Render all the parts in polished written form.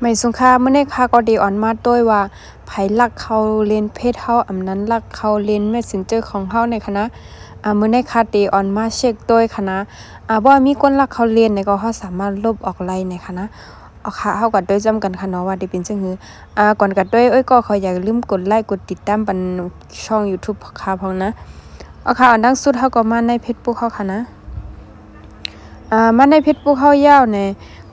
ไม่สงค่าเมื่อในค่าก็ดีออนมาด้วยว่าไผลักเขาเรียนเพศเฮาอำนั้นลักเขาเรียนแมสเซนเจอร์ของเฮาในคณะเมื่อในค่าดีออนมาเช็คด้วยคณะบ่มีคนลักเขาเรียนในก็เฮาสามารถลบออกไลน์ในคณะเอาค่ะเฮาก็ด้วยจำกันค่ะเนาะว่าได้เป็นจังหือก่อนกันด้วยก็ขออย่าลืมกดไลค์กดติดตามปันช่อง YouTube ค่ะพองนะเอาค่ะอันดังสุดเฮาก็มาใน Facebook เฮาค่ะนะมาใน Facebook เฮายาวใน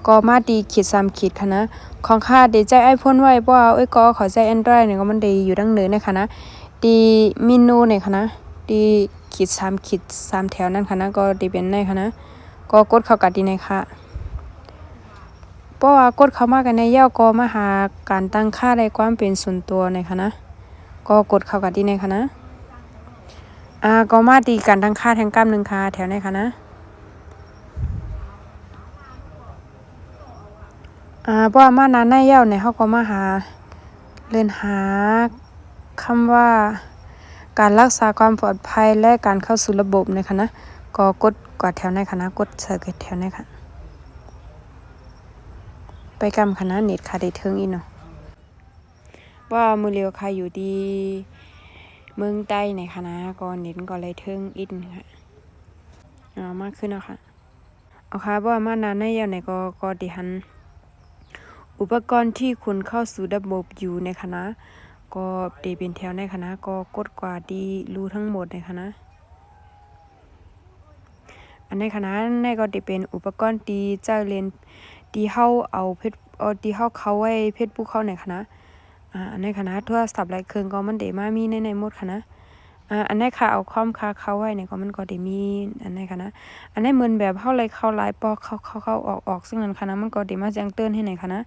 ก็มาดีขีด3ขีดค่ะนะของค่าดีใจ iPhone ไว้เพราะว่าก็ขอใจ Android เนี่ยก็มันดีอยู่ดังเนินนะคะนะดีมินูเนี่ยค่ะนะดีขีด3ขีด3แถวนั่นค่ะนะก็ดีเป็นในค่ะนะก็กดเข้ากันดีในค่ะเพราะว่ากดเข้ามากันในยาวก็มาหาการตั้งค่าในความเป็นส่วนตัวในค่ะนะก็กดเข้ากันดีในค่ะนะก็มาดีการตั้งค่าแทงกล้าม1ค่ะแถวในค่ะนะเพราะว่ามานาในยาวเนี่ยเฮาก็มาหาเลื่อนหาคำว่าการรักษาความปลอดภัยและการเข้าสู่ระบบนะคะนะก็กดกว่าแถวในค่ะนะกดเสิร์ชแถวในค่ะไปกำค่ะนะเน็ตค่ะได้ถึงอีเนาะว่ามือเร็วค่ะอยู่ดีเมืองใต้ในค่ะนะก็เน็ตก็เลยถึงอินค่ะมากขึ้นแล้วค่ะเอาค่ะเพราะว่ามานาในยาวเนี่ยก็ดิหันอุปกรณ์ที่คุณเข้าสู่ระบบอยู่ในคณะก็เดเป็นแถวในคณะก็กดกว่าดีรู้ทั้งหมดในคณะอันในคณะในก็จะเป็นอุปกรณ์ที่เจ้าเรียนที่เฮาเอาเพชรที่เฮาเข้าไว้เพชรผู้เข้าในคณะอันในคณะโทรศัพท์หลายเครื่องก็มันได้มามีในหมดคณะอันในค่ะเอาคอมค่ะเข้าไว้เนี่ยก็มันก็ได้มีอันในคณะอันในเหมือนแบบเฮาเลยเข้าหลายปอเข้าออกซึ่งนั้นคณะมันก็ได้มาแจ้งเตือนให้ในคณะ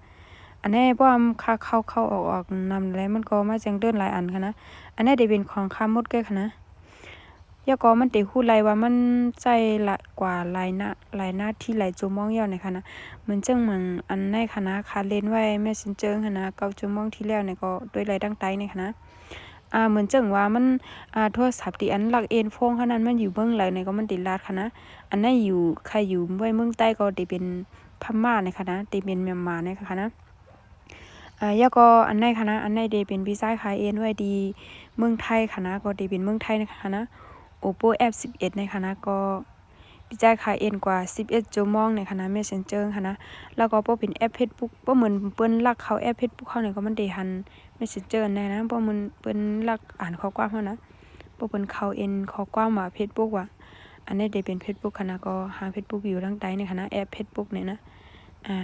อันนี้เพราะว่าค่าเข้าออกนำแล้วมันก็มาแจ้งเตือนหลายอันค่ะนะอันนี้ได้เป็นของค่าหมดแก่ค่ะนะยาก็มันได้ฮู้ไลว่ามันใจละกว่าหลายหน้าที่หลายชั่วโมงยาวในค่ะนะเหมือนจังมันอันในค่ะนะค่าเล่นไว้ Messenger ค่ะนะ9ชั่วโมงที่แล้วเนี่ยก็ด้วยหลายดังไตในค่ะนะเหมือนจังว่ามันโทรศัพท์ที่อันลักเอ็นโฟงเท่านั้นมันอยู่เบื้องหลังเนี่ยก็มันติดลาดค่ะนะอันนั้นอยู่ใครอยู่ไว้เมืองใต้ก็ได้เป็นพม่าในค่ะนะได้เป็นเมียนมาในค่ะนะยาก็อันในค่ะนะอันในเดเป็นพี่ชายขายเอ็นไว้ดีเมืองไทยค่ะนะก็ได้เป็นเมืองไทยนะคะนะ Oppo F11 ในค่ะนะก็พี่ชายขายเอ็นกว่า11ชั่วโมงในค่ะนะ Messenger ค่ะนะแล้วก็บ่เป็นแอป Facebook บ่เหมือนเปิ้นลักเขาแอป Facebook เขาเนี่ยก็มันได้หัน Messenger แน่นะบ่เหมือนเปิ้นลักอ่านข้อความเฮานะบ่เปิ้นเข้าเอ็นข้อความว่า Facebook ว่าอันนี้ได้เป็น Facebook ค่ะนะก็หา Facebook อยู่ทางใต้ในค่ะนะแอป Facebook เนี่ยนะ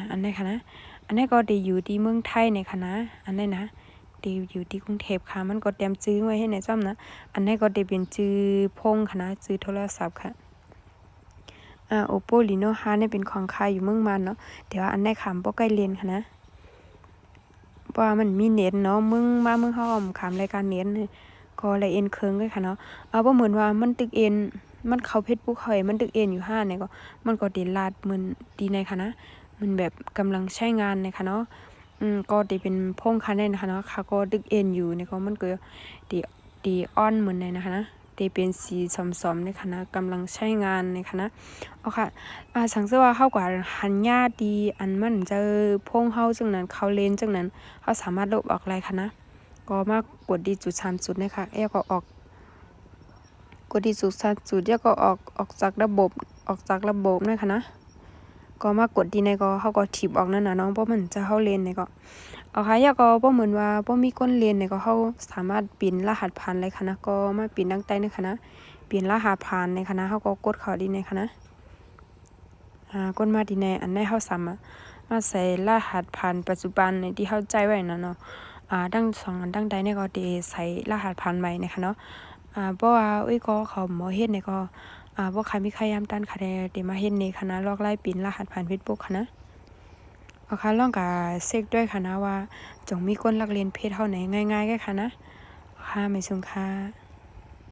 อันนี้ค่ะนะอันนี้ก็ได้อยู่ที่เมืองไทยในค่ะนะอันนี้นะได้อยู่ที่กรุงเทพค่ะมันก็เตรียมซื้อไว้ให้ในซ้ำนะอันนี้ก็ได้เป็นชื่อพงค่ะนะชื่อโทรศัพท์ค่ะOppo Reno 5เนี่ยเป็นของค่ายอยู่เมืองมันเนาะแต่ว่าอันนี้ขามบ่ใกล้เรียนค่ะนะเพราะว่ามันมีเน็ตเนาะเมืองเฮาขามรายการเน็ตก็เลยเอ็นเคิงเลยค่ะเนาะบ่เหมือนว่ามันตึกเอ็นมันเข้า Facebook เฮามันตึกเอ็นอยู่5เนี่ยก็มันก็ได้ลาดเหมือนดีในค่ะนะมันแบบกำลังใช้งานนะคะเนาะก็ได้เป็นพงคันได้นะคะเนาะค่ะก็ดึกเอ็นอยู่เนี่ยก็มันก็ดีออนเหมือนในนะคะนะได้เป็นสีสมๆในคณะกำลังใช้งานในคณะเอาค่ะสังเกตว่าเฮากว่าหันญาดีอันมันเจอพงเฮาจังนั้นเขาเลนจังนั้นเฮาสามารถลบออกไลค่ะนะก็มากดดีจุด3จุดนะคะก็ออกกดดีจุด3จุดก็ออกจากระบบนะคะนะก็มากดดีในก็เฮาก็ถีบออกนั่นน่ะเนาะเพราะมันจะเฮาเลนในก็เอาค่ะก็บ่เหมือนว่าบ่มีคนเรียนในก็เฮาสามารถปินรหัสผ่านเลยค่ะนะก็มาปินดังใต้ในค่ะนะปินรหัสผ่านในค่ะนะเฮาก็กดเข้าดีในค่ะนะกดมาดีในอันในเฮาสามารถมาใส่รหัสผ่านปัจจุบันในที่เฮาใจไว้นั่นเนาะดัง2อันดังใดเนี่ยก็ได้ใส่รหัสผ่านใหม่นะคะเนาะเพราะว่าก็เขาหมอเฮ็ดเนี่ยก็บ่ใครมีใครยามตันค่ะได้มาเฮ็ดในค่ะนะลอกไล่ปินรหัสผ่าน Facebook ค่ะนะเอาค่ะลองกะเช็คด้วยค่ะนะว่าจงมีคนลักเรียนเพศเท่าไหนง่ายๆแค่ค่ะนะค่ะไม่ซุงค่ะ